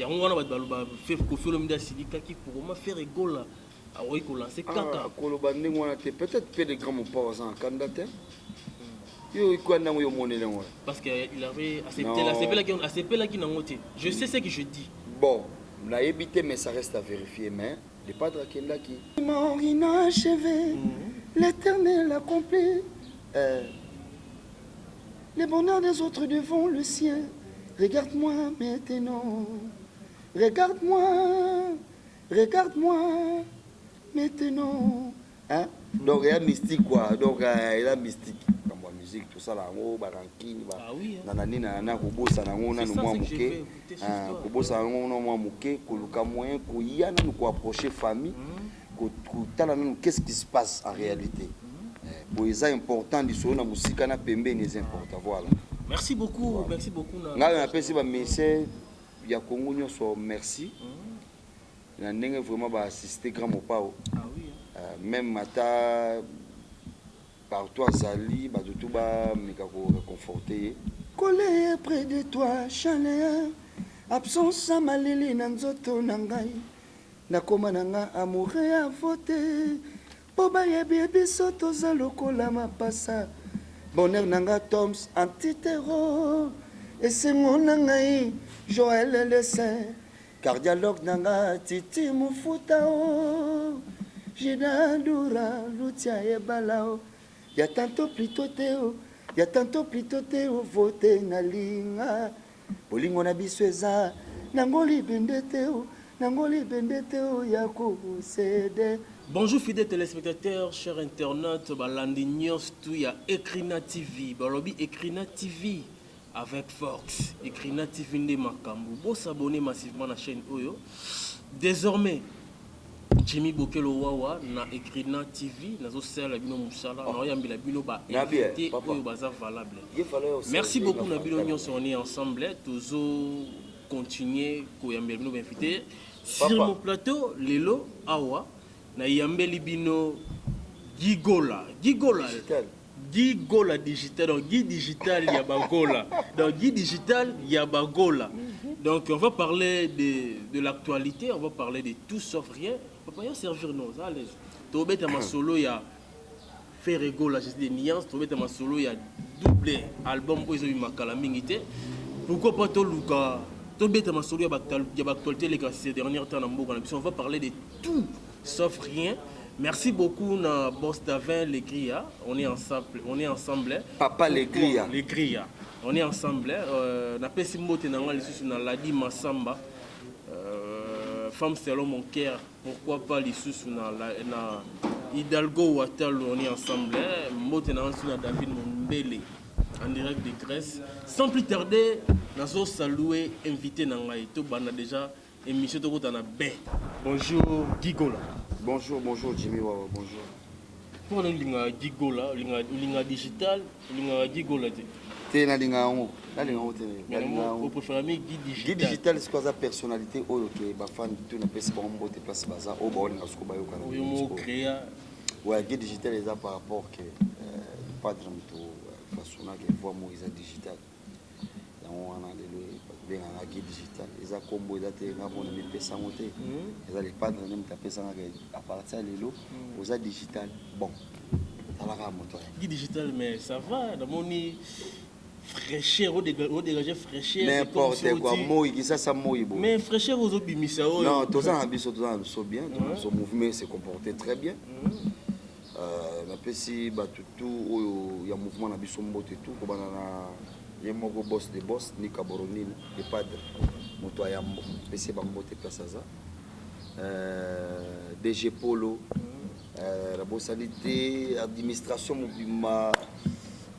Il y a un fait Koffi Olomide Sidika qui pour moi faire rigole. Ah oui, qu'on lance caca. Peut-être que des grands mon pas en candidat. Parce qu'il avait accepté la qui n'a pas. Je sais ce que je dis. Bon, l'a évité, mais ça reste à vérifier. Mais les padres qui là qui. Mort inachevé, l'éternel accompli. Les bonheurs des autres devant le ciel. Regarde-moi maintenant. Regarde-moi maintenant. Hein? Donc il y a mystique quoi. Donc il y a mystique. Comme la musique, tout ça là, baranki, nanani nanana, kobosa nango na moi muke. Kobosa nango na moi muke, koluka moyen, koya na nous approcher famille, kotala na qu'est-ce qui se passe en réalité. Pour les important du son na musique na pembe les important voilà. Merci beaucoup, voilà. Merci beaucoup. Nga appelle si ba message ya Congo nyoso merci. Na ndenge vraiment ba assister grand mopao. Ah oui. Même mata partout à Zali, bah tout bas mais kako réconforter. Collé près de toi, chaleur, absence à malili nanzoto nangai. Nakoma nanga amoureux à voter. Boba ya bébé soto zaloko la mapasa. Bonheur nanga Toms antitero. Et c'est mon nangai Joël le Saint. Cardiologue nanga titi mufutao. Jidandura lutia e balao. Ya tanto plutôt teo vote na linga. Bolingo na bisweza nangoli bendeteo ya kusede. Bonjour fidèles téléspectateurs, chers internautes, Balandinios, tout y a Ekrina TV, Balobi Ekrina TV avec Fox, Ekrina TV de Makambu. Bon s'abonner massivement à la chaîne Oyo. Désormais, Jimmy Bokelo Wawa na Ekrina TV, nazo sel bino musala, na yambila bino ba invité Oyo baza valable. Merci beaucoup na bino nyonso on est ensemble, toujours continuer ko yambila bino ba invité. Sur mon plateau, Lelo Awa na yambeli bino Gigola digital, donc Guy digital Yabagola, donc Guy digital Yabagola. Donc on va parler de l'actualité, on va parler de tout sauf rien. Papa ya servir nous à l'aise. Tobeta ma solo ya faire Gola, j'ai des nuances, Tobeta ma solo ya double album pour ils makala mingité. Pourquoi pas to luka Tobeta ma solo ya actualité les ces derniers temps on va parler de tout sauf rien. Merci beaucoup na Boss Davin les Gria, on est ensemble. Papa les Gria. On est ensemble. Na pesi mbote na nga lisusu na Ladi Masamba. Femme selon mon cœur, pourquoi pas lisusu na Hidalgo Watalu, on est ensemble. Mbote na nga na David Mombele en direct de Grèce. Sans plus tarder, nazo saluer invité na nga to bana déjà émission to kotana ben. Bonjour Gigola. Bonjour Jimmy Wawa, bonjour. Pour le linga Gigola, linga digital, linga Gigola. T'es na linga on, na linga on vous préférez Guy digital. Guy digital c'est quoi sa personnalité oh ok ba fan tout na pesi ba mbote place baza oh ba on nga suko ba yo kana. Oui mo créa. Ouais Guy digital est là par rapport que pas de to façon que voix moi is digital. On a les Guy digital ils a combo ils a te na bon mi pesa monter. Ils a les padres même ta pesa à partir de l'eau aux digital. Bon. Guy digital mais ça va dans mon fraîcheur au dégager fraîcheur n'importe quoi moi qui ça moi mais fraîcheur aux obimisa non tout ça so bien son mouvement s'est comporté très bien na pesi ba tout ya mouvement na biso mbote tout ko bana na yemoko boss de boss ni kaboronine de padre moto ya pesi ba mbote place ça DG Polo la bossalité administration mobima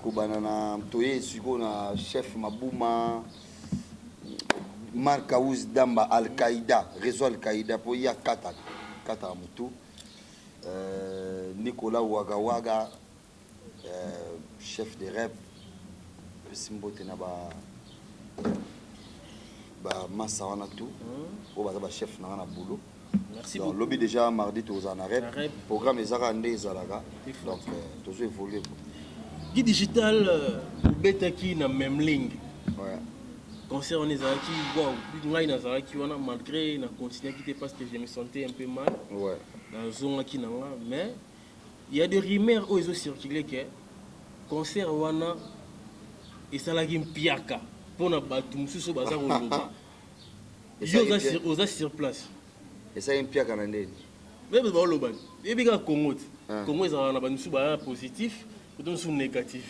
Kobanana Toye Sugo na chef Mabouma Marc Aouz Damba Al-Qaïda réseau Al-Qaïda pour y a Kata Mutu Nicolas Ouagawaga chef de rêve Simbote na ba Massa wana tout pour ba chef na boulot. Merci beaucoup. Lobby déjà mardi tous en arrêt programme les arandés zalaga donc toujours évoluer. Guy digital bêta qui na même ligne. Ouais. concert on ezalaki wow ngai nazalaki wana malgré na continuer quitter parce que je me sentais un peu mal ouais nazongaki nanga mais il y a des rumeurs où ils ont circulé que concert wana esalaki mpiaka mpona bato mosusu baza koloba yo oza sur place esalaki mpiaka na ndeni meme baoloba eyebi kaka congo te congo ezalaka na bato mosusu baya positif oto mosusu négatif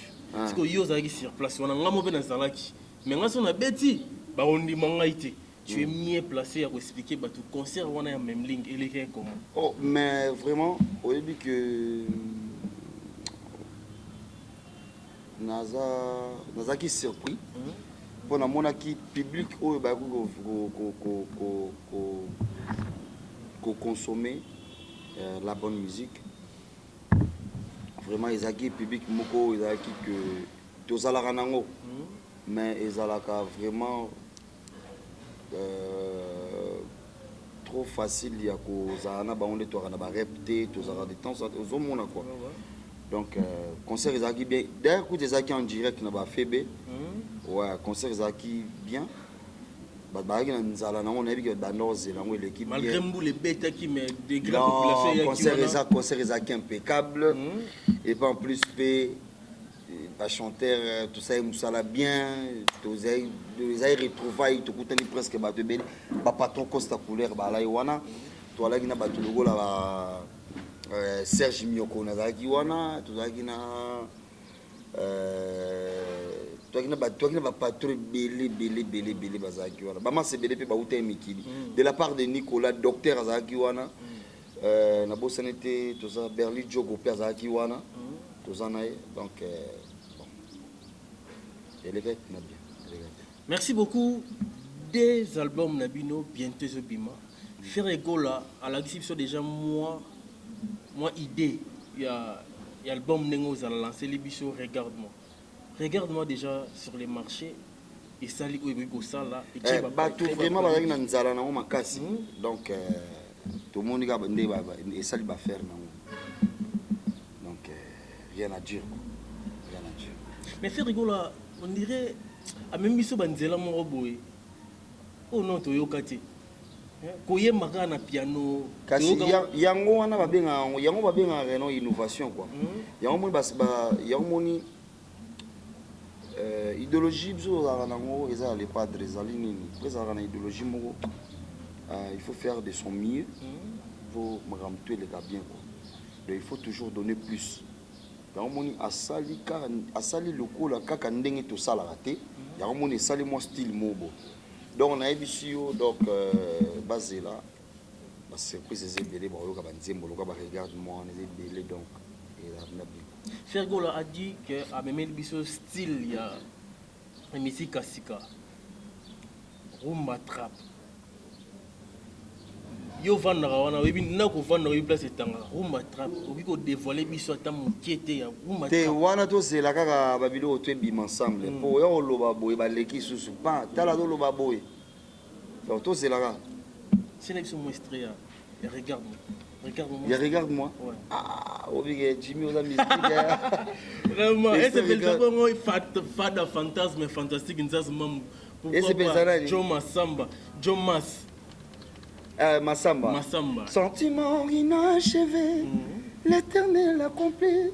siko yo ozalaki sur place wana nga mo mpe nazalaki mais nga so nabeti bakondima ngai te tu es mieux placé à expliquer bato concert wana ya même ligne eleki comment. Oh mais vraiment oyebi que nazalaki surpris mpo namonaki public oyo bakoki koconsommer la bonne musique. Vraiment ezalaki public moko ezalaki que tozalaka nango mais ezalaka vraiment trop facile ya kozala na bango nde toaka na barep te tozalaka de temps ozomona quoi. Donc concert ezalaki bien d'ailleurs kuta ezalaki en direct na bafebe ouais concert ezalaki bien bato bazalaki na nzala nango nayebi ke banda kozela yango eleki bien malgré mbula ebetaki mais degré population concert ezalaki impeccable et puis en plus mpe bachanteur tosali mosala bien tozali retrouvaille tokutani presque bato ebele bapatron costa couleur balai wana toalaki na bato lokola Serge Mioko nazalaki wana tozalaki na bapatron belé bazalaki wana bamasa ebele mpe bauta ya mikili de la part de Nicolas docteur azalaki wana nabosani te toza Berli Diogo mpe azalaki wana toza na ye donc elekaki na bien. Merci beaucoup. Des albums Nabino bientôt Zobima. Ferregola à l'exhibition déjà moi idée il y a album Nengo à lancer les bichos regarde-moi déjà sur les marchés et ça li au ça là et bah tout vraiment bazaki na nzala na makasi donc tout le monde ga bande et ça li ba faire donc rien à dire. Mais Ferregola on dirait à même biso banzela moko boye oh non toyoka te koyemaka na piano kasi yango wana babenga reno innovation quoi yango moni idéologie biso ozalaka nango eza le padre ezali nini ezalaka na idéologie moko il faut faire de son mieux pour makambo to eleka bien quoi donc il faut toujours donner plus yango moni asali lokola kaka ndenge tosalaka te yango moni esali mwa style mobo donc nayebi si yo donc bazela basurprise eza ebele bakoyoka banzembo lokola baregarde moi eza ebele donc ezalina bien. Fergola a dit que amemeli biso style ya misika sika rumba trap yo vandaka wana oyebi nakovandaka oyebi place etangaka rumba trap okoki kodévoile biso ata mokie te ya rumba te wana tozela kaka babiloko to ebima ensemble mpo oya koloba boye baleki susu pa tala toloba boye donc tozelaka sina biso moestre ya regarde-moi. Regarde-moi. Ouais. Ah, Jimmy aux mystique. Vraiment, et c'est vraiment fada fantasme fantastique pourquoi John Massamba, John Mass. Massamba. Sentiment inachevé, l'éternel accompli.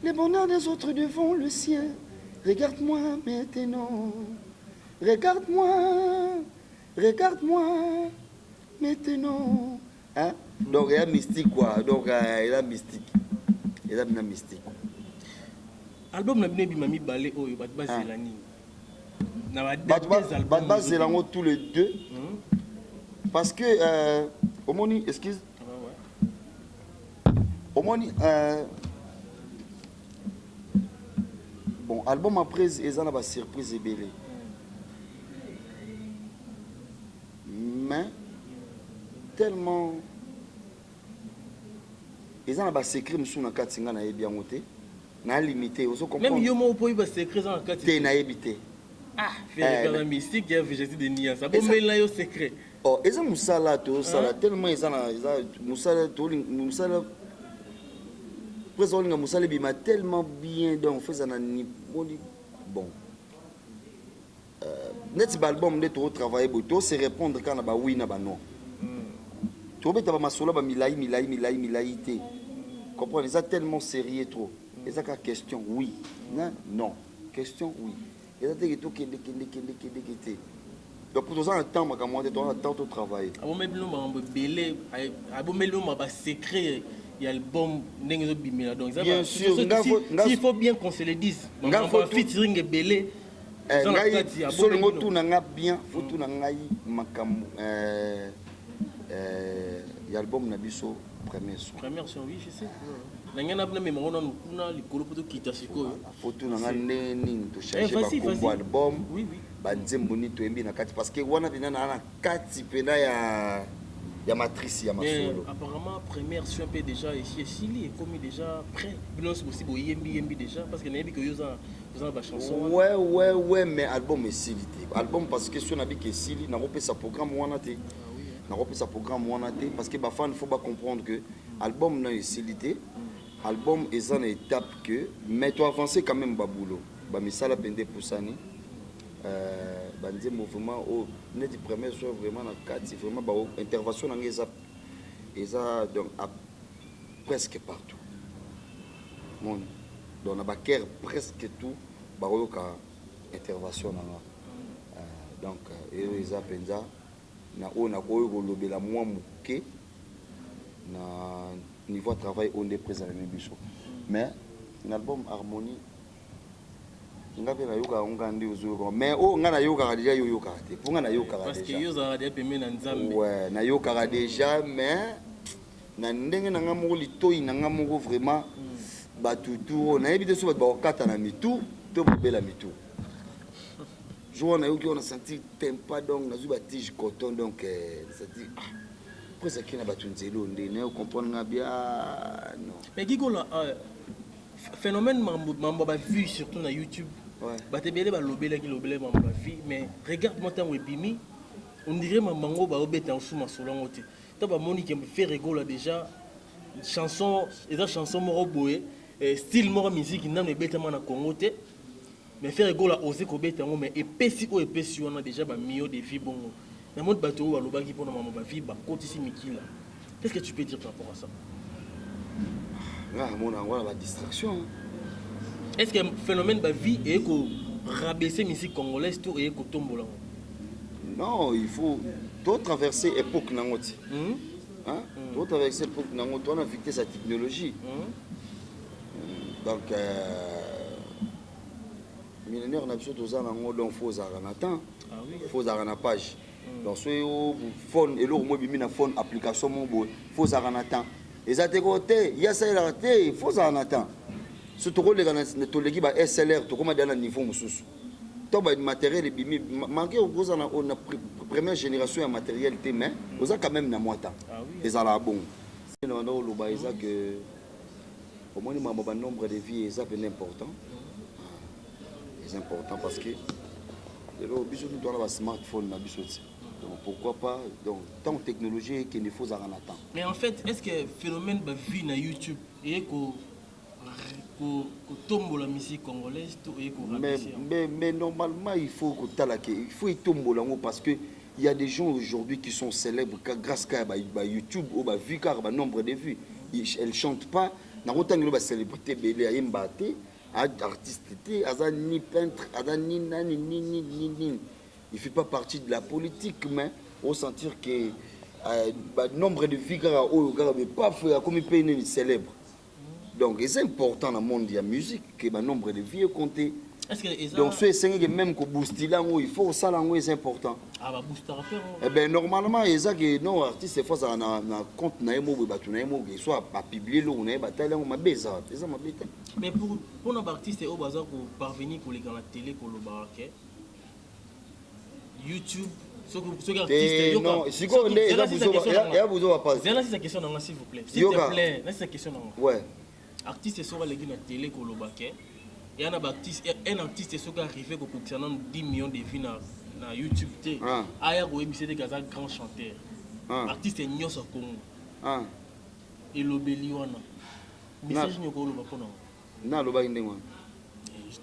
Les bonheurs des autres devant le ciel. Regarde-moi maintenant. Regarde-moi maintenant. Hein? Donc il y a mystique quoi. Donc il y a mystique. Il y a bien mystique. Album na bine bimami balé oyo bat bazela nini. Na ba bazela ngo tous les deux. Parce que omoni excuse. Omoni bon album après ezana ba surprise ebele. Mais tellement ils ont un secret monsieur na katinga na yebi yango te na limité ozo comprendre même yo mo po ba secret za na katinga te na yebité faire la mystique ya végétie de nia ça bon mais là yo secret oh eza musala to sala tellement ils ont musala to musala présent nga musala bima tellement bien donc fait ça na ni bon net album de to travailler boto c'est répondre quand ba oui na ba non to beta ba masolo ba milai té comprenez ça tellement sérieux trop et ça question oui non question oui et ça te to kende donc pour ça un temps ma camarade toi un temps de travail abo mebilo ma belé abo mebilo ma ba secret il y a l'album ndenge bimela donc ça bien sûr il faut bien qu'on se le dise on va featuring belé solo tout na bien faut tout na ngai makam l'album na biso première son oui je sais nangana bna me mangona kuna likolo poto kita sikoyo faut tout na nini to chercher ba album oui banzembo ni to embi na kati parce que wana pena na kati pena ya matrice ya masolo apparemment première son peu déjà ici Sili est comme déjà prêt bilan c'est possible yembi déjà parce que nayebi que yoza ba chanson ouais mais album est Sili album parce que si on a dit que Sili na repé sa programme wana te na repé sa programme wana te parce que ba fan faut pas comprendre que album na Sili te album est en étape que mais tu avancer quand même ba boulot ba misala pende poussani bandé mouvement au net première soit vraiment na quatre vraiment ba intervention na eza donc presque partout mon donc na ba ker presque tout ba ka intervention na donc eza penza na ona ko lobela moi muke na niveau de travail on est présent les biso mais l'album harmonie ngabe na yoka ngandi uzuko mais nga na yoka déjà yoka te pour nga na yoka déjà parce que yoza radio pemé na nzambe ouais na yoka déjà mais na ndenge na ngamo litoi na ngamo vraiment batutu na ebite so ba kata na mitu to bobela mitu jour na yoki on a senti tempa donc na zuba tige coton donc ça dit après ça qui na batunzelo ndene comprendre bien non mais gigola phénomène mambo ba vu surtout na YouTube ba te belé ba lobela ki lobela mambo ba vie mais regarde moi tant webimi on dirait mamango ba obeta en sous masolongo te to ba moni qui me fait rigoler déjà chanson moro boé style moro musique na beta na Congo te mais faire rigoler oser ko beta ngo mais epesi on a déjà ba mio de vie bongo na mode bato ba lobaki pona mambo ba vie ba kotisi mikila qu'est-ce que tu peux dire par rapport à ça? Mon envoie la distraction. Est-ce que le phénomène de vie est que rabaisser la musique congolaise tout et que tomber? Non, il faut tout traverser l'époque nangoti. Tout traverser l'époque nangoti, on a vécu sa technologie. Donc millénaire n'a pas besoin de donc faut aranatant, faut arana page. Donc soit phone et l'autre moi bimina phone application mon beau, faut aranatant. Et ça te côté, il y a ça il faut en attendre. Surtout les gars to l'équipe SLR to comme dans le niveau mususu. To ba matériel et bimi manqué au gros on a première génération de matériel té mais on a quand même na moita. Et ça là bon. Non non le ba ça que au moins le nombre de vies ça c'est important. C'est important parce que le biso nous doit avoir smartphone na biso. Donc pourquoi pas donc tant technologie qu'il ne faut en attendre. Mais en fait, est-ce que le phénomène de vie na YouTube et que tombe la musique congolaise tout et mais normalement il faut que il faut tomber là parce que il y a des gens aujourd'hui qui sont célèbres grâce à YouTube ou à vu car nombre de vues elles chantent pas na autant que célébrité belé à Mbaté artiste azani peintre azani ni il fait pas partie de la politique mais on sentir que nombre de vues mais pas comme il peut être célèbre. Donc c'est important dans le monde de la musique que le nombre de vues est compté. Donc c'est même que booster là il faut ça là c'est important. Ah bah booster rappeur. Eh ben normalement il y a que non artiste faut ça na compte na emo ba tu na emo soit pas publier là on est bataille là on m'a beza ça m'a bête. Mais pour nos artistes au bazar pour parvenir pour les dans la télé pour le baraquet YouTube ce que artiste non si quoi il y a besoin pas. C'est là c'est sa question dans s'il vous plaît. S'il te plaît, là c'est sa question dans. Ouais. Artiste sera les dans la télé pour le baraquet. Et un artiste est arrivé pour 10 millions de vues na YouTube té. Aya ko ebisé des gazal grand chanteur. Artiste nyoso Congo. Et lobeli wana. Message nyoko loba pona. Na loba indengwa.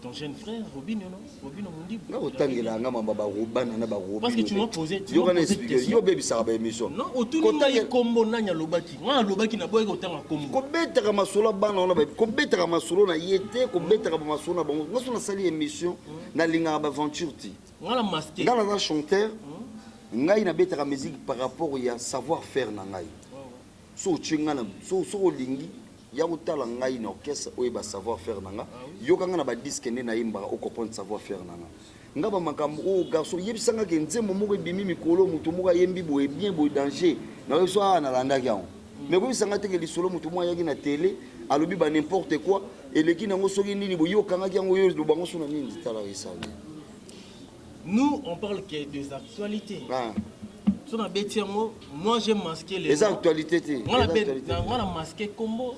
ton jeune frère, Robin, non? Robin, on dit. Non, autant que la gamme ba Robin na ba Robin. Parce que tu m'as posé. Tu m'as expliqué. Yo baby ça ba émission. Non, autour de moi combo nanya lobaki. Moi lobaki na boy autant combo. Ko betaka masolo bana on ba ko betaka masolo na yete ko betaka masolo na bango. Moi on a sali émission na linga ba aventure ti. Moi la masqué. Dans la chanteur ngai na betaka musique par rapport au savoir faire na ngai. So tshingana so lingi ya utala ngai na orchestre oyo ba savoir faire nanga yokanga na ba disque ne na imba o comprendre savoir faire nanga ngaba makambo o garçon yebisanga ke nzembo moko bimi mikolo mutu moko yembi boye bien boye danger na so na landa kya mais ko bisanga te ke lisolo mutu mo yaki na télé alobi ba n'importe quoi eleki nango soki nini bo yokanga kyango yo bango so na nini tala isa. Nous on parle que des actualités. Moi j'ai masqué les actualités. Moi la masqué combo.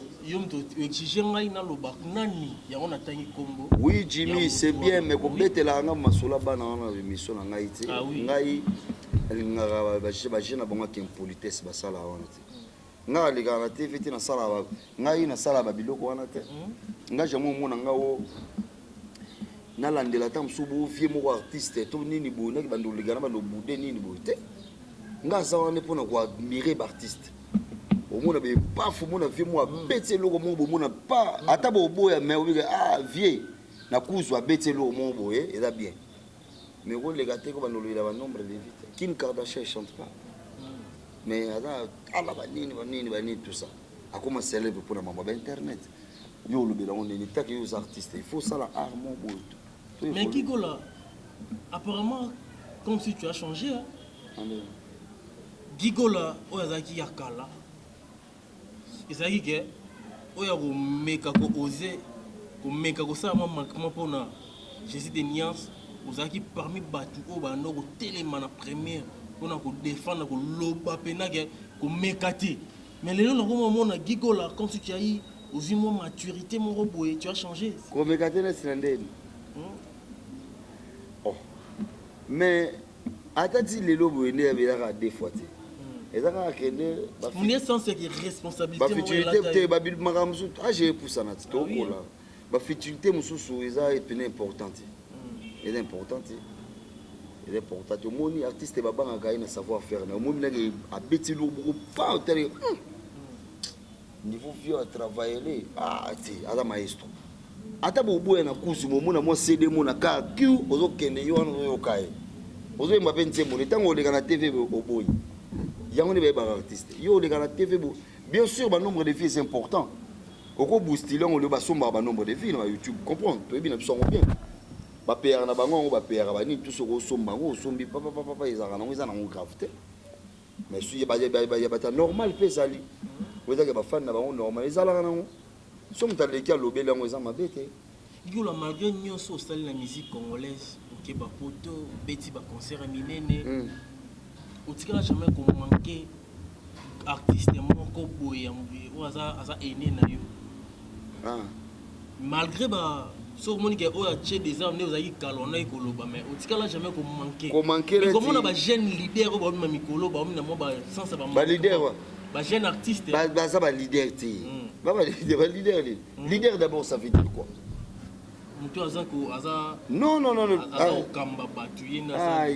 Oui Jimmy c'est bien mais comme bête la nga masola bana na émission na ngai te ngai ngara ba jeune bonga ke politesse ba sala wana te nga le ga na TV te na sala ba ngai na sala ba biloko wana te nga jamo mona nga o na landela tam subu vie mo artiste to nini bo na ba ndole ga na ba lo bude nini bo te nga za wana pona ko admirer ba artiste au monde be pas fou mon vie moi bête lo ko mo bo mona pas ata bo boya mais obi ah vie na kuzwa bête lo mo boye et là bien mais on les gâter ko ba ndole la nombre de vite Kim Kardashian chante pas mais ala banini tout ça a comment célèbre pour la maman internet yo le bela on est ta que les artistes il faut ça la art mon beau mais Gigola apparemment comme si tu as changé hein Gigola oyazaki yakala ezaki ke oya ko meka ko oser ko meka ko ça manquement pona Jésus de Niance ozaki parmi batu o bano ko telema na première pona ko défendre ko loba pena ke ko mekati mais lelo na ko mona Gigola comme si tu as eu aussi moins maturité mon robot tu as changé ko mekati na silendeni oh mais atati lelo boyene ya belaka deux fois te ezaka kende ba futur sans cette responsabilité ba futurité ba bil makamzu j'ai poussé na to kola ba futurité mususu eza epene importante est importante est importante au moni artiste ba banga ka ina savoir faire na moni na a beti lo pas tel niveau vieux à travailler ti ala maestro ata bo boya na kusu mo na mo CD mo na ka kiu ozo kende yo na yo kai ozo mba pente mo tango le kana TV bo boy yango ne ba artiste yo le kana TV bo bien sûr ba nombre de filles c'est important oko booster on le ba somba ba nombre de filles na YouTube comprendre to bien absolument bien ba père na bango ba père ba ni tout ce ko somba ngo sombi papa ezaka na ngo ezana ngo grave mais si ba ta normal pe sali oza ke ba fan na bango normal ezala na ngo somme taleki alobeli yango eza mabe te Gigola malgré nyonso osali la musique congolaise oke bapoto beti baconcert minene otikala jamais komanke artiste moko boye oyo aza ene na yo malgré so omoni ke oyo atie déjà nde ozalaki kala wana ekoloba mais otikala jamais komanke komona bajeune leader oyo baomi na mikolo baomi na mwa basensa balider jeune artiste baza balider te balider leader d'abord ça veut dire quoi mutu aza non okamba batu ye aza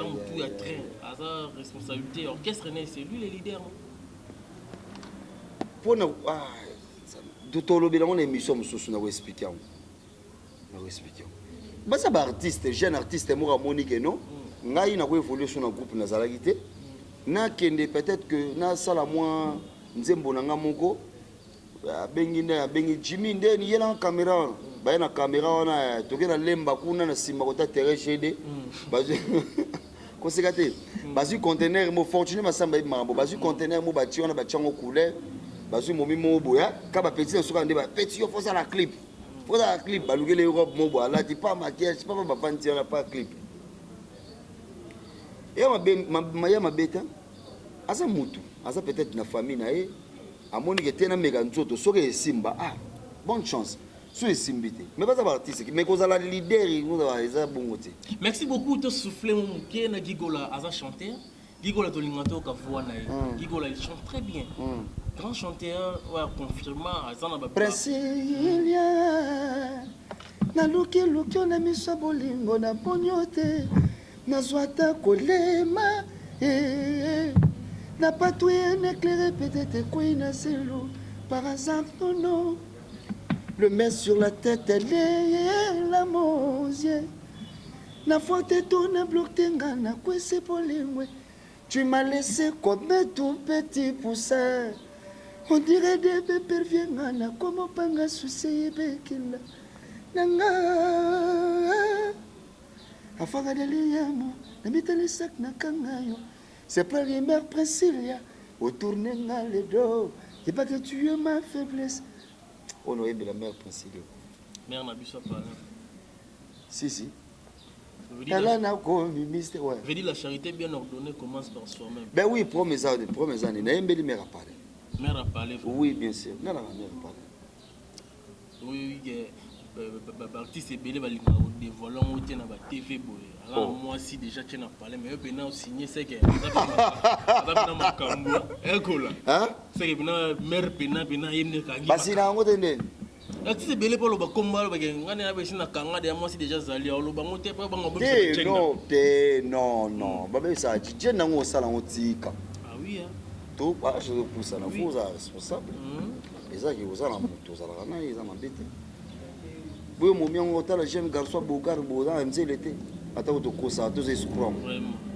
mutu ya train aza responsabilité orchestre ne c'est lui le leader mpona tolobela ngo na émission mosusu na koexplike yango baza baartiste jeune artiste moko amoni ke non ngai na koévolue so na groupe nazalaki te nakende peut-être que nasala mwa nzembo na nga moko abengi Jimmy ndeni ye na caméra wana baye na caméra wana toke na lemba kuna na nsima kota terrain gd koseka te bazwi conteneur mo fortuné masamba yebi makambo bazwi conteneur mo batie wana batie yango couleur bazwi momi mo boya ka bapeti na soka nde bapeti yo fosa la clip balukeli robe mo boya alati pa maquillage pa bafandi wana pa clip ya mabeta aza mutu aza peut-être na famille na ye amoni ke tena meka nzoto soki esimba bonne chance so esimbi te mais baza baartiste mais kozala leader eza bongo te. Merci beaucoup to souffler mon moke na Gigola aza chanteur Gigola Tolingato Kavouanaï. Gigola, il chante très bien. Grand chanteur, ouais, confirmant, Azana Baba. Presilia, na luki na miso bolingo na ponyote, na zwata kolema, na patouille n'éclairé peut-être quoi na zélo, par hasard non. Le mets sur la tête, elle est la mosier. Na faute tourne bloqué na quoi c'est bolingo. Tu m'as laissé comme tout petit poussin. On dirait des bébés viennent comme au panga souci bekila. Nanga afanga de liamo, na mitali sak na kangayo. C'est pas les mères Priscilla, au tourner le dos. C'est pas que tu es ma faiblesse. On aurait bien la mère Priscilla. Mère n'a bu ça pas là. Si. Elle veut dire la charité bien ordonnée commence par soi-même. Ben oui, promets années. N'a pas de mère à parler. Mère a parlé. Oui, bien sûr. Non, la mère a parlé. Oui, l'artiste est belé, il va dévoiler au TV. Alors, moi, si déjà tu as parlé, mais il a signé, c'est que. C'est que mère Pena, parce qu'il a un mot de nez. L'artiste est belé pour le combat, il y a un kanga de moi, si déjà Zali, on le bango, t'es pas bango. Non. Babé, ça, tu n'as pas ça, on tika. Ah oui, hein. Tout, je pour ça, il faut être responsable. Et ça, il faut la moto, ça, ils ont embêté. Oui, mon mien, on a le jeune garçon, Bogar, Boda, un petit l'été. Attends, tu as ça, tous les scrum.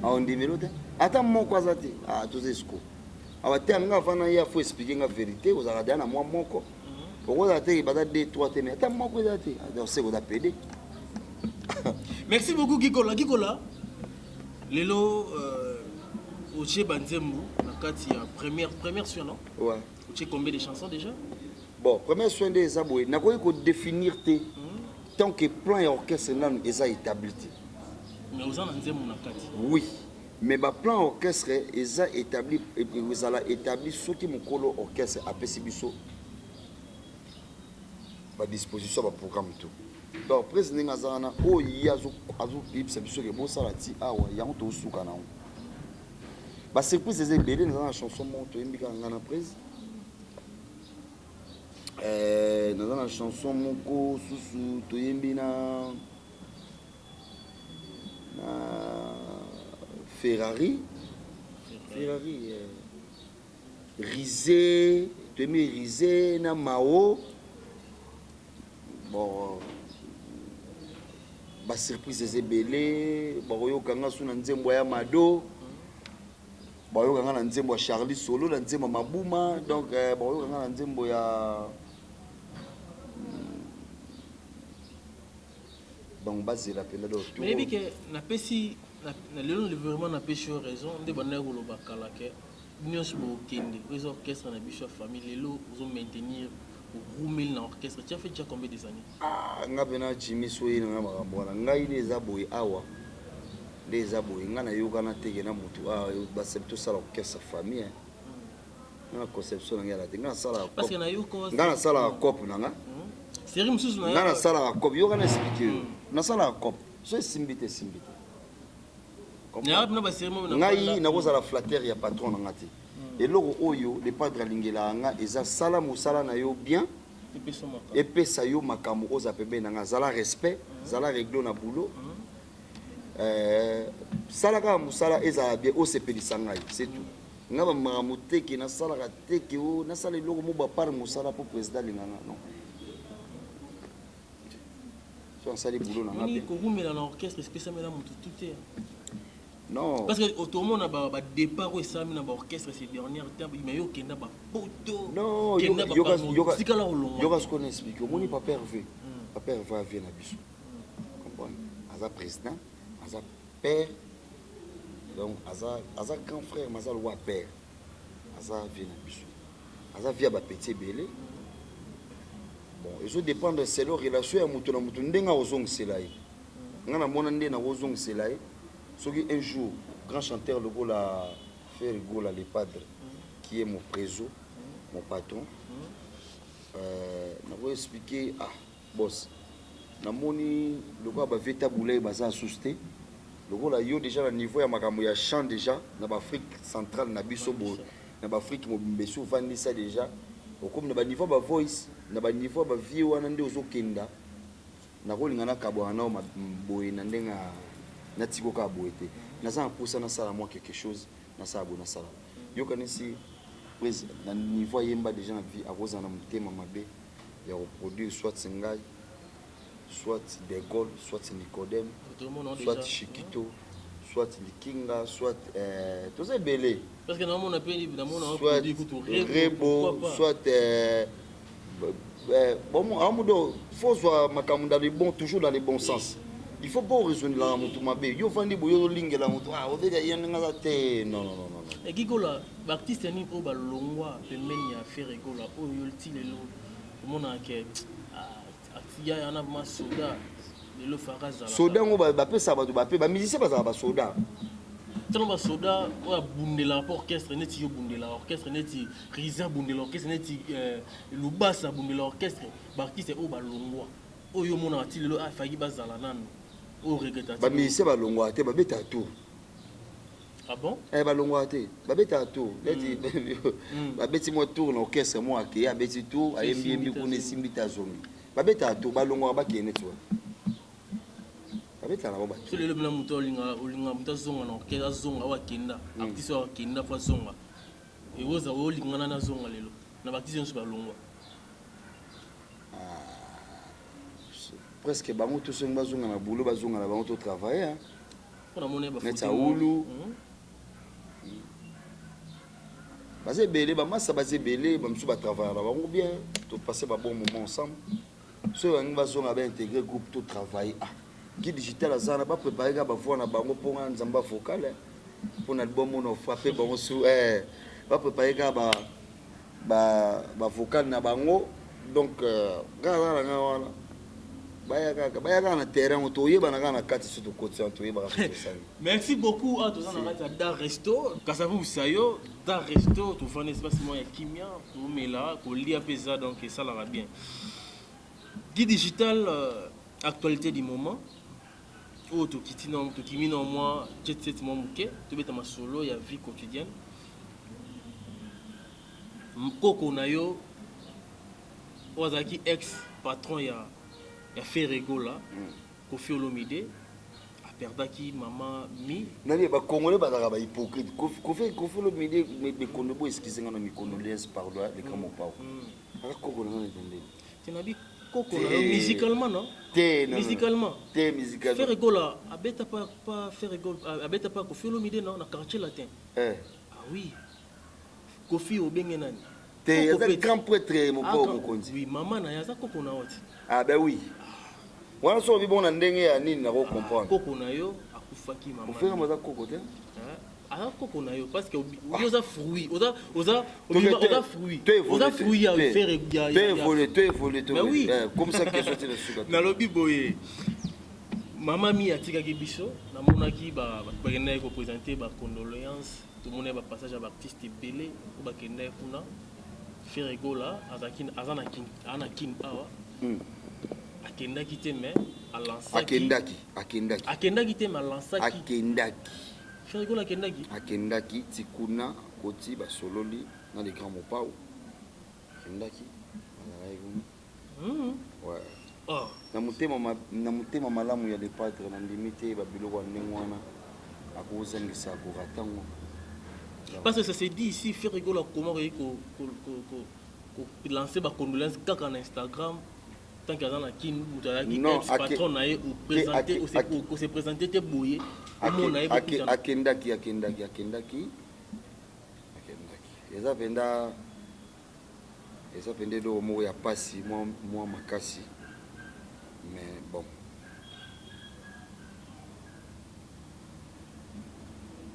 Ah, on dit, mais l'autre, attends, mon quoi, ça, ah, tous les scrum. Alors, tu as il faut expliquer la vérité, vous avez dit à moi, mon quoi. Pourquoi vous avez dit 2-3 thèmes? Attends, mon quoi, ça, alors, c'est vous avez pédé. Merci beaucoup, Gigola. Gigola, Lelo, Oche Banzembo, il y a première soin, non? Ouais. Tu combien de chansons déjà? Bon, première soin des aboués. N'a pas définir tant que plan et orchestre est établi. Mais vous en avez oui, mais le plan orchestre est établi et vous allez établir ce qui me colle orchestre à PCBISO. À disposition du programme tout. Donc, président Azana, oh, il y a un clip, c'est sûr que bon salati, ah ouais, il y a un tout sous canal. Bah, c'est pour ces ébélés dans la chanson monte une biga en prise. Dans la chanson Moko Susu Toyembina Ferrari Rizé Temi Rizé na Mao. Bon, bah surprise des ébélés, bah yo kanga sous nzembo ya Mado. Bah yo kanga nzembo Charlie Solo, nzembo Mabuma, donc bah yo kanga nzembo ya donc base la pena do tout. Mais bien que na pesi na lelo vraiment na pesi raison de bana ko loba kala ke nyos bo kende les orchestres na biso famille lelo vous maintenir roumer l'orchestre. Tu as fait déjà combien des années? Ah, ngabena Jimmy Soyi na makambo na ngai les aboy awa les aboy ngana yoga na tege na mutu ah ba septo sala orchestre famille na conception ngala te ngana sala parce que na yoko ngana sala cop na nga série mususu na ngana sala cop yoga na expliquer na sala cop so simbite na ba série mo na ngai na kozala flatteur ya patron na ngati et loko oyo le padre lingela nga eza sala musala na yo bien et pesa yo makambo oza pembe na nga zala respect zala réglo na boulot sala ka musala eza bien o sepelisa ngai c'est tout nga ba makambo teke na sala ka teke o na sala loko mo ba par musala pour président linganga non so on sali boulot na nga ni ko rumela na orchestre spécialement na mutu tout non. Parce que autrement, on a départ où ça na orchestre ces derniers temps, mais yo kenda ba poto. Non, yoga ce qu'on explique. Au moins papa Hervé. Papa Hervé vient à biso. Comprendre? Aza président, aza père. Donc aza grand frère, aza loi père. Aza vient à biso. Aza via ba petit belé. Bon, et ça dépend de ses relations à mutu na mutu ndenga ozong selai. Ngana mona ndena ozong selai. Un jour, grand chanteur le go la fait rigoler les padres, qui est mon préso, mon patron. Je vais expliquer, ah, boss, na moni le go ba veta boulay baza susté, lokola yo déjà na niveau ya makambo ya chant déjà na Afrique centrale na biso bo na Afrique mobimbe so vandi ça déjà comme na ba niveau ba voice na ba niveau ba vie wana nde ozokenda na kolinga na kabwa na boye na ndenga na tiko ka boete na za poussa na sala moi quelque chose na sala bona sala yo kanisi prise na niveau yemba déjà na vie akoza na mutema mabe ya reproduire soit Sengai soit De Gaulle soit Nicodème soit Chiquito soit Likinga soit tous ces belés parce que normalement on a payé normalement soit Rebo soit bon amudo faut soit makambo dans le bon toujours dans le bon sens il faut pas raisonner la mutu mabe yo vandi boyo linge la mutu ah oveka yenga te non et Gigola artiste ni po ba longwa pembeni ya faire Gigola o yolti lelo mona ke ya yana ma soda lelo faraza soda ngo ba pesa ba ba pe ba musicien ba ba soda tellement ba soda o bundela orchestre neti yo bundela orchestre neti Riza bundela orchestre neti Lubasa bundela orchestre ba artiste o ba longwa o yo mona ati lelo afagi bazala nanu o regretta ba musicien ba longwa te ba beta tour. Ah bon? Ba longwa te ba beta tour neti ba beti mo tour na orchestre mo ake ya beti tour ayembi kuna simbita zongi ba beta tour ba longwa ba kene tu abeta na ba so lelo bina muto olinga muto zonga na orchestre zonga wa kenda artiste wa kenda fa zonga e woza olinga na zonga lelo na artiste nso ba longwa presque bango tous ceux bazonga na boulot bazonga na bango to travailler hein on a moné ba photo ulu bazé belé ba massa bazé belé ba msu ba travailler na bango bien to passer ba bon moment ensemble ceux qui bazonga ba intégrer groupe to travailler ah guide digital azana ba préparer ba voix na bango pour nzamba vocal pour na bon mono frapper bango sous ba préparer ba vocal na bango donc gara nga wala baya na terrain to yeba na kana kati surtout côté to yeba ka merci beaucoup à tous en fait da resto kasavu sayo da resto to fane espace moi ya kimia to mela ko lia pesa donc ça la va bien guide digital actualité du moment ou to kitino to kimino moi jet set moi muke to beta ma solo ya vie quotidienne mkoko na yo wazaki ex patron ya fait Rigola Kofi Olomide a perdu maman mi nani ba congolais ba ba hypocrite Kofi Olomide me kondobo excusez ngana mi condoléances par le grand mon pao aka koko na entendre tu n'as dit koko musicalement non musicalement fait Rigola abeta pas fait Rigola abeta pas Kofi Olomide non na quartier latin ah oui Kofi obenge nani te yaza grand prêtre mon pao mokonzi oui maman na yaza koko na oti ah ben oui wana so bi bona ndenge ya nini na ko comprendre koko na yo akufaki maman ofera maza koko te ah koko na yo parce que oza fruit oza fruit ya faire te volé mais oui comme ça que sorti le suka na lobi boye maman mi atikaki biso namonaki ba bakenda ko présenter ba condoléances tout le monde ba passage à artiste belé ou ba kenda kuna faire Rigola azana kin awa akendaki te mais alansaki akendaki te mais alansaki faire Rigola akendaki tikuna koti ba sololi na les grands mopao akendaki ouais oh na mutema malamu ya les pâtres na limite ba biloko ndengwana akozangisa ko ratango parce que ça se dit ici faire Rigola comment ko lancer ba condoléances kaka na Instagram tant que dans kin mutalaki patron na ye ou présenter ou se présenter te boyer mon na akendaki eza pende do mo ya pasi moi makasi mais bon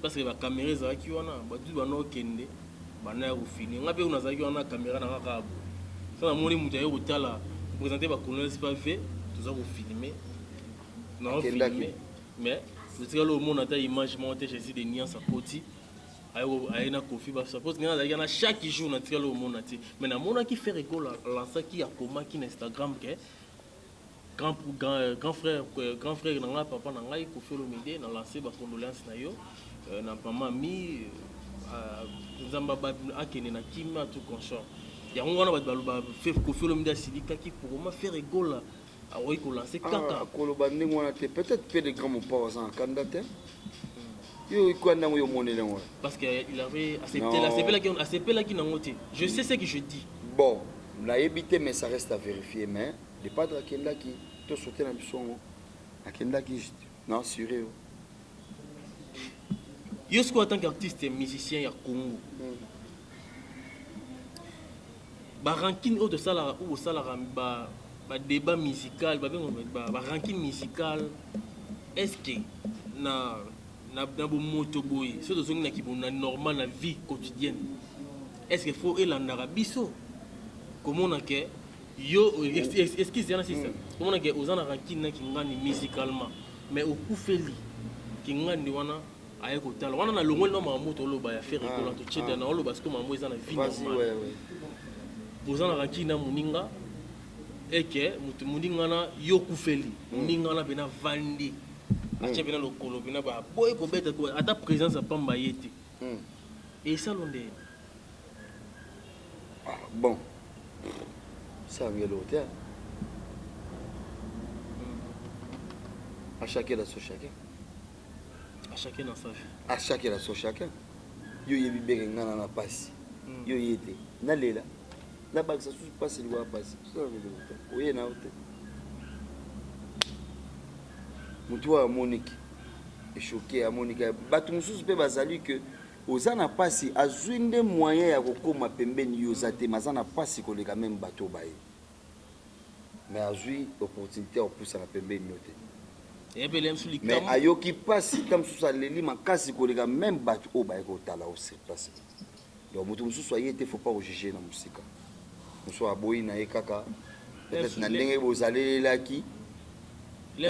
parce que la caméra ezalaki wana batu bana okende bana ya kofilme nga mpe unazalaki wana caméra na kaka abo so namoni moto aye kotala présenter bacolonel pas fait toza kofilme naofilme mais otikala omona ata image moko te jésus de niance akoti aye na kofi basapose nga nazalaki na chaque jour natikala omona te mais namonaki faire Rigola alansaki akomaki na Instagram ke grand frère nanga papa nanga Koffi Olomide na lancé ba condoléances na yo na maman mi nzamba ba akene na kima tout consort ya ngona ba baloba fait Koffi Olomide silika ki pour comment faire égola a oui ko lancer kaka koloba ndenge wana te peut-être peu de grands mots pas en candidat yo kwanda mo yo monele ngwa parce que il avait accepté la qui na ngote je sais ce que je dis bon la évité mais ça reste à vérifier mais les padres akenda qui to sauter na bisongo akenda qui non sûr yo en tant qu'artiste et musicien ya Congo ba ranking au de ça ou ça ba débat musical ba ranking musical est-ce que na bo moto boy so de zongi na ki na normal na vie quotidienne est-ce qu'il faut elandara biso comment on a que yo excuse yana c'est ça comment on a que ozana ranking na ki ngani musicalement mais au kufeli ki ngani wana aye kotala wana na longol na mamoto loba ya faire école to tcheda na loba parce que mamoto ezana vie normale ozana ranking na muninga et que mutu muninga na yo kufeli muninga na bena vandi acha bena lokolo bena ba boy ko beta ko ata présence à pamba yete et ça l'onde bon ça vient l'hôtel à chacun la so chacun à chacun dans sa vie à chacun la so chacun yo yebi bege ngana na pasi yo yete na lela na ba ça sous passer le passer ça vient l'hôtel oye na hôtel mutu wa Monique est choqué à Monique batu mususu pe bazali que ozana pasi azwinde moyen ya kokoma pembeni yozate mazana pasi koleka même bateau baye mais azui opportunité pour ça na pembeni note et belem sur mais ayoki pasi tam susa leli makasi koleka même bateau baye ko tala au sur place donc mutu mususu ayete faut pas juger na musika muso aboyi na ekaka peut-être na ndenge bozalelaki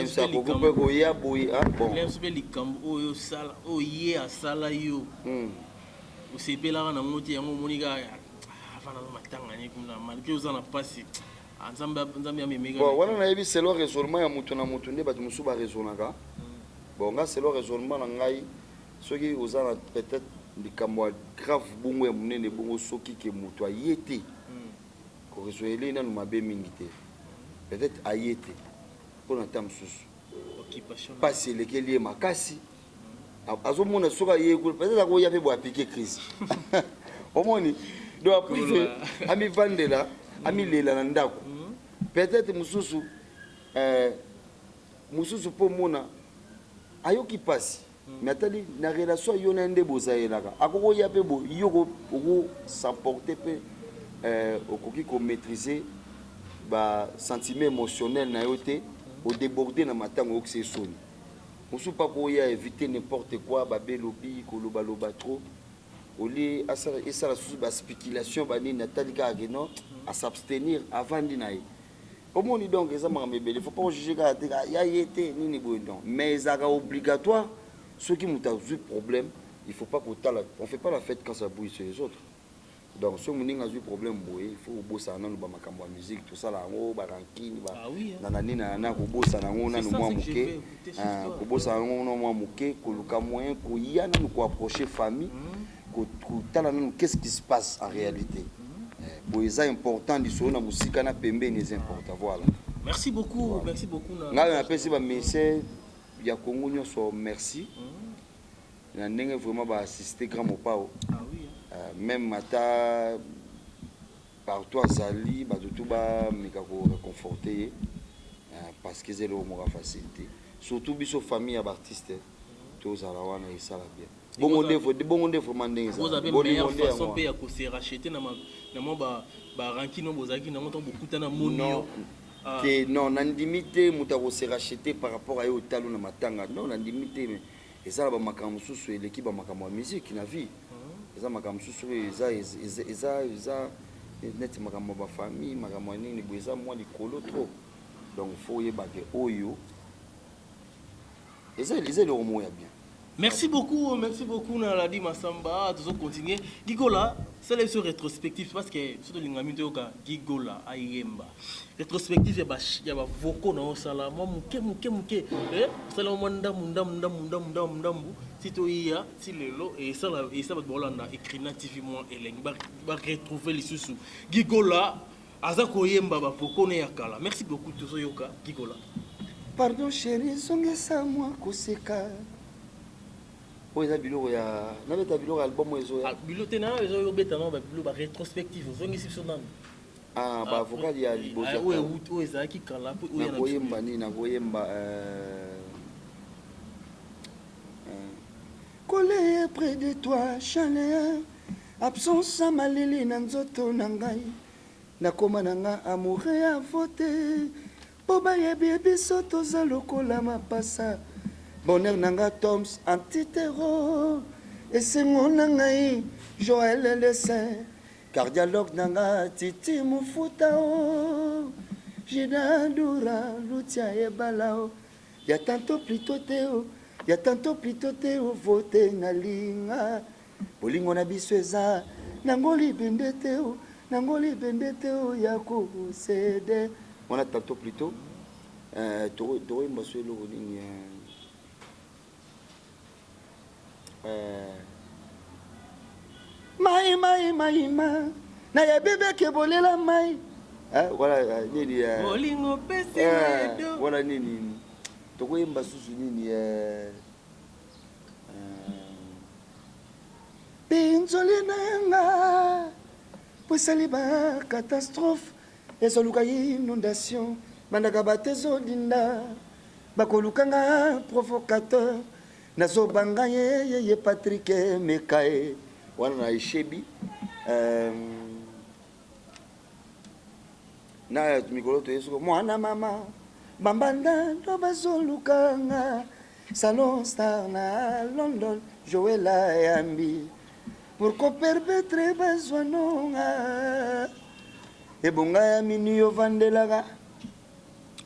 ça beaucoup peu koya boyi ah bon l'espèce likambo oyo sala oye asala yo osepela na moti yango monika afana matanga ni kuna malgré ozana pasi nzambe amemeka bon wana na yebi c'est le raisonnement ya mutu na mutu nde batu musu ba raisonnaka bon nga c'est le raisonnement na ngai soki ozana peut-être likambo grave bungu ya munene bungu soki ke mutu ayete ko resoele na mabe mingi te peut-être ayete pour n'entendre sous occupation passer lesquels makasi azomona soka yeko peut-être ko yape bo appliquer crise omoni do appliquer ami vandela ami lela na ndako peut-être mususu mususu po mona ayoki pasi mais atali na relation yo na ndé bozaelaka akoko yape bo yoko oko s'emporter pe okoki ko maîtriser ba sentiment émotionnel na yote au déborder na matango oxé soni musu pa ko ya éviter n'importe quoi ba belobi ko loba trop oli asa la sous ba spéculation ba ni natali ka non à s'abstenir avant dinaï omoni donc ça m'a mebele il faut pas juger ka ya yete nini boyondon mais ça obligatoire ceux qui ont eu problème il faut pas qu'on on fait pas la fête quand ça bouille sur les autres. Donc si on a un problème, il faut bosser dans la musique, tout ça là, ba ranking, ba nanani na ko bosser na ngona no mwa muke, ko bosser na ngona mwa muke, ko luka moyen ko yana ko approcher famille, ko tala na qu'est-ce qui se passe en réalité. Bon, c'est important de sur na musique na pembe c'est important voilà. Merci beaucoup, merci beaucoup na. Nga na pesi ba message ya Congo nyoso merci. Na ndenge vraiment ba assister grand mopao. Ah oui. Même ata partout azali bato ba meka ko réconforter parce que c'est le moment facilité surtout biso famille ya artiste tous ala wana isala bien bongo ndefo mandenge vous avez meilleure façon pe ya ko se racheter na mo ba ranking no bozaki na moto beaucoup na monio que non nandimité muta ko se racheter par rapport à yo talo na matanga non nandimité mais ezala ba makambo susu l'équipe ba makambo ya musique na vie eza makambo susu eza net makambo ba famille makambo nini boza moi likolo trop donc faut yeba que oyo eza le homo ya bien Merci beaucoup Naladi Massamba. Nous allons continuer. Gigola, c'est les rétrospectives parce que c'est de l'ingami Gigola Ayemba. Rétrospective, il y a beaucoup dans sala. Moi, muke. Sala munda. Si tu y as, si le lot et ça va bolanda écrit nativement et va retrouver les sous. Gigola, Azako Yemba, beaucoup ne yakala. Merci beaucoup tous yoka Gigola. Pardon chérie, songesa moi koseka. Oh, il y a biloko ya na beta biloko album ezo ya biloko tena ezo yo beta no ba biloko ba rétrospective zongi sipso nani ba vocal ya liboso ouais ou ezaki kala po na koyemba ni na koyemba collé près de toi chaleur absence à malili na nzoto na ngai nakoma na nga amour ya vote po bayebi biso toza lokola mapasa bonheur nanga Toms antitero esengo na ngai Joël Lessin cardiologue nanga Titi Mufuta o Jidandura Lutia ebala o ya tanto plutôt te o vote na linga bolingo na biso eza nango libende te o ya kusede wana tanto plutôt toro mbaso eloko nini mai na ya bebe ke bolela mai voilà nini bolingo pesi edo voilà nini tokoyemba susu nini pinzoli nanga posali ba catastrophe ezoluka inondation bandaka batezodinda bakolukanga provocateur nazobanga ye Patrick Mekae wana na Ishebi na mikolo to yeso mwana mama bambanda to bazolukanga salon star na London Joella Yambi pour qu'on perpétre bazwanonga ebonga ya mini yo vandelaka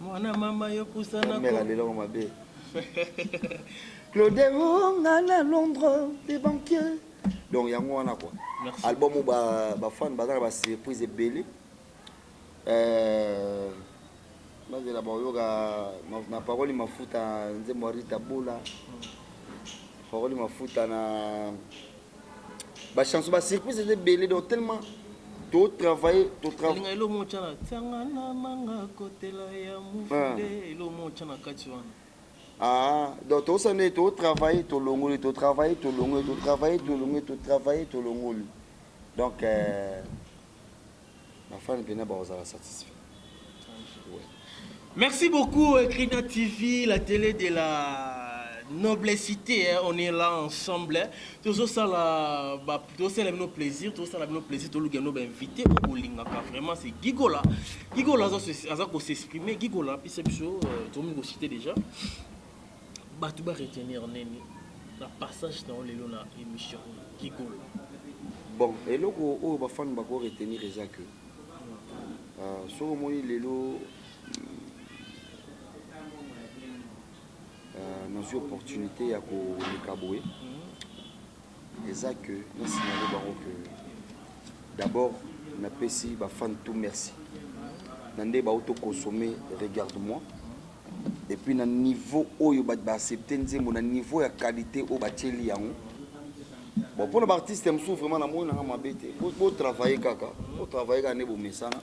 mwana mama yo pusana ko lelo mabe Claude Ngana Londres des banquiers donc yango wana quoi album ba fan bazala ba surprise belé bazela ba yoga na parole mafuta nzembo Rita Bola parole mafuta na ba chanson ba surprise de belé donc tellement tout travail ilo mochana tsangana manga kotela ya mufude ilo mochana kati wana donc tout ça n'est tout travail tout longo tout travail tout longo tout travail tout longo donc ma femme bien ba osala satisfait. Merci beaucoup Ecrina TV, la télé de la noblessité, hein. On est là ensemble. Tout ça là, tout ça nos plaisirs, tout ça nos plaisirs, tout le monde nous invité au Lingaka. Vraiment c'est Gigola. Gigola ça qu'on s'exprimer Gigola puis c'est tout le monde cité déjà. Bah tu vas retenir neni la passage dans les lona émission Gigola. Bon, et là où ba fan ba ko retenir ça que sur moi lelo dans une opportunité à Kolikaboué. Et ça que nous signalons que d'abord, on a payé ba fan tout merci. Nandé ba auto consommer, regarde-moi. Et puis dans niveau où il va accepter mon niveau de qualité au bacheli yango. Bon pour les artistes me souffre vraiment na moi na ma bête. Pour travailler kaka, pour travailler gané bo mesana.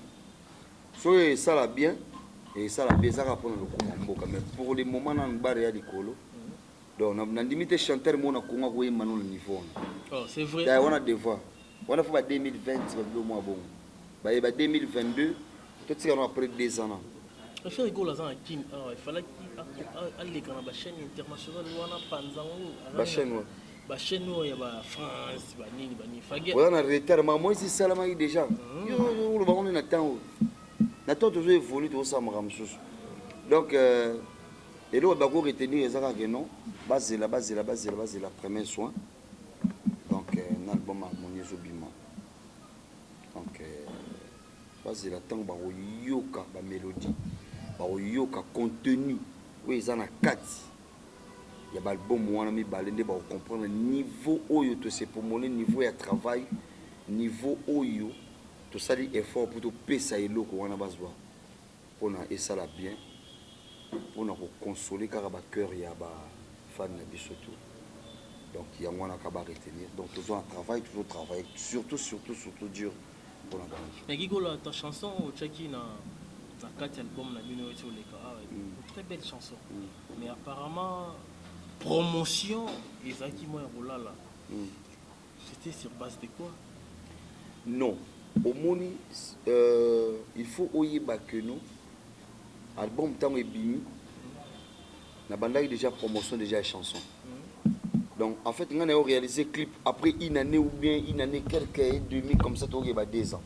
So ça la bien. Et ça la bien ça va prendre le coup mais pour le moment dans barrière du colo donc on a limité chanteur mon na konga ko yema no niveau oh c'est vrai on a devoir on a fait 2020 le mois bon ba 2022 tout ça après 2 ans il fait rigoler ça il fallait aller dans la chaîne internationale wana panzango ba chaîne ya ba France ba nini fage on a retard mais moi c'est ça là déjà yo le on a temps Nato toujours évolue tout ça mramsus. Donc et là on va retenir ça que non, base la premier soin. Donc un album harmonieux obima. Donc base la temps ba yoka ba mélodie, ba yoka contenu. Oui, ça na 4. il y a l'album où on a mis balende pour comprendre le niveau où yo c'est pour mon niveau de travail niveau où yo tout ça dit effort pour tout payer ça elo ko on a besoin pour na et ça la bien pour na consoler car ba cœur ya ba fan na biso tout donc il y a moins à retenir donc toujours un travail toujours travailler surtout dur pour la bande. Mais Gigola ta chanson au Tchaki na 4 albums na bino sur les cas très belle chanson mais apparemment promotion et ça qui moi là c'était sur base de quoi? Non au moni il faut oyiba que nous album tant et bimi na banda déjà promotion déjà chanson donc en fait on a réalisé clip après une année ou bien une année quelques et demi comme ça tu as 2 ans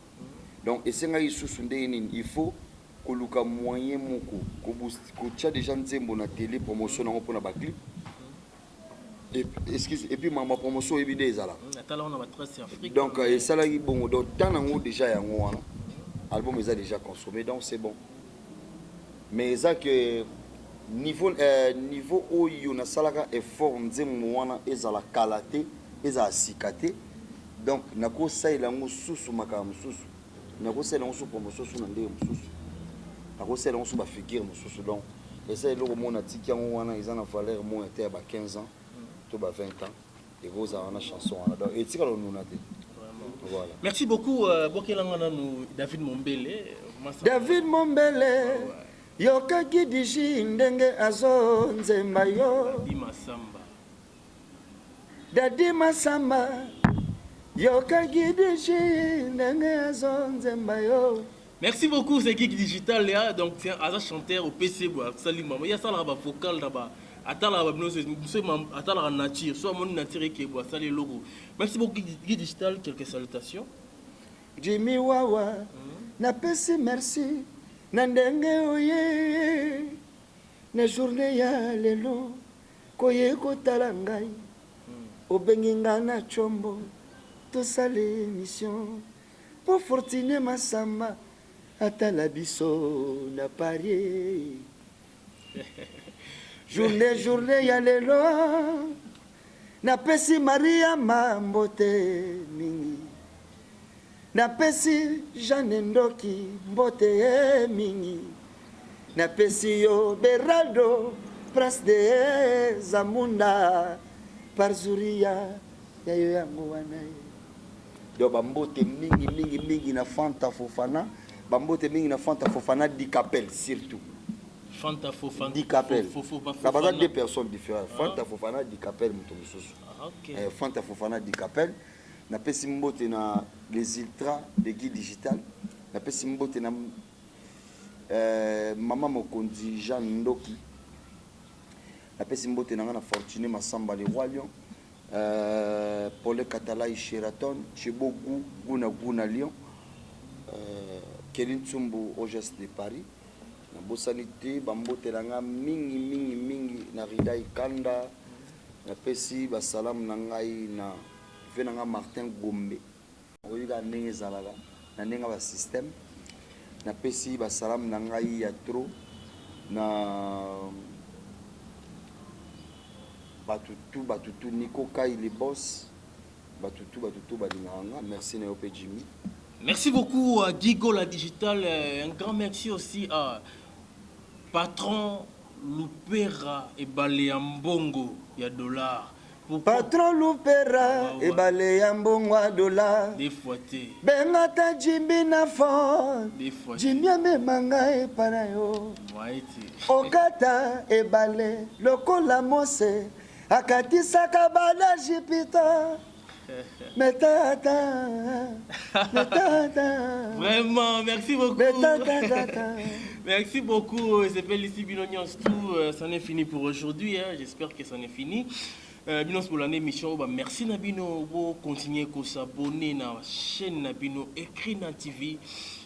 donc et c'est il faut que le moyen moko ko tia déjà nzembo na télé promotion na pour na ba clip et puis ma promotion est déjà là donc et ça là bon donc tant nango déjà yango wana album est déjà consommé donc c'est bon mais ça que niveau où il y a salaka effort nzembo wana ezala kalaté ezala sikate donc nako saila ngo susu makam susu nako saila ngo susu promotion su na ndé susu nako saila ngo su ba figure susu donc et ça le mona tiki yango wana ezana valeur mo était ba 15 ans to ba 20 ans et vous avez une chanson donc et tika lo nuna te voilà merci beaucoup bokelanga nous David Mombele yoka gidiji ndenge azo nzemba yo Dadi Masamba yoka gidiji ndenge azo nzemba yo. Merci beaucoup c'est Geek Digital là donc c'est un chanteur au PC bois salut maman il y a ça là bas vocal là-bas attends là attends la nature soit mon nature qui bois ça les logos. Merci beaucoup Geek Digital quelques salutations. Jimmy Wawa na pesi merci nandenge oye na journée ya lelo koye kotala ngai obenginga na chombo to sale mission pour Fortune Masamba atala biso na Paris journée ya lelo na pesi Maria Mambote mingi na pesi Jeanne Ndoki mbote mingi na pesi yo Beraldo Prince de Zamunda par Zuria ya yo yango wana do bambote mingi na Fanta Fofana bambote mingi na Fanta Fofana di Capel surtout Fanta Fofana di Capel la base deux personnes différentes Fanta Fofana di Capel mutomususu Fanta Fofana di Capel na pesi mbote na les ultras de Guy Digital na pesi mbote na mama mokonzi Jean Ndoki na pesi mbote na ngana Fortune Masamba le Roi Lion Paul Katalai Sheraton Chebogu Guna Lyon Kelin Tsumbu Oges de Paris na bosanité bambote langa mingi na Ridai Kanda na pesi ba salam na ngai na venanga Martin Gombe oyiga ndenge zalala na ndenge ba système na pesi ba salam na ngai ya tro na batutu Nico Kai les boss batutu balinganga merci na Yope Jimmy. Merci beaucoup à Gigo la Digital un grand merci aussi à Patron Lupera et Baleambongo ya dollar. Patron Lupera et Baleambongo à dollar. Des fois té. Bengata Jimmy na fond. Des fois. Jimmy me manga e panayo. Waiti. Okata e bale lokola mose akatisa kabala jipita. Metata. Vraiment, merci beaucoup. Merci beaucoup. C'est Félicie Binonians tout. Ça n'est fini pour aujourd'hui. Hein. J'espère que ça n'est fini. Binos pour l'année mission. Merci Nabino. Vous continuez à s'abonner à la chaîne Nabino Ecrina TV.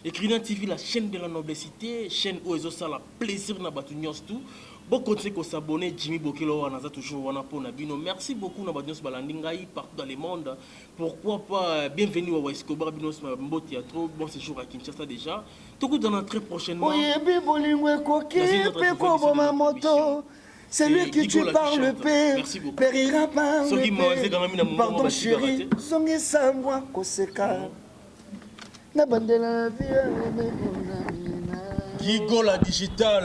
Ecrina TV, la chaîne de la noblessité. Chaîne où ils ont ça la plaisir na batunions tout. Bon, continuez à s'abonner. Jimmy Bokelo, on a toujours wana pour Nabino. Merci beaucoup Nabadinos Balandingaï partout dans le monde. Pourquoi pas bienvenue à Escobar Binos Mambo Théâtre. Bon séjour à Kinshasa déjà. Tout dans très prochainement. Oyebi bolingwe koki pe ko boma moto. Celui que tu parles, Père, Merci beaucoup. périra par Ceux qui m'ont le quand même Père. Pardon, chérie, zonge sangwa koseka. Na bandela la vie, Gigola digital.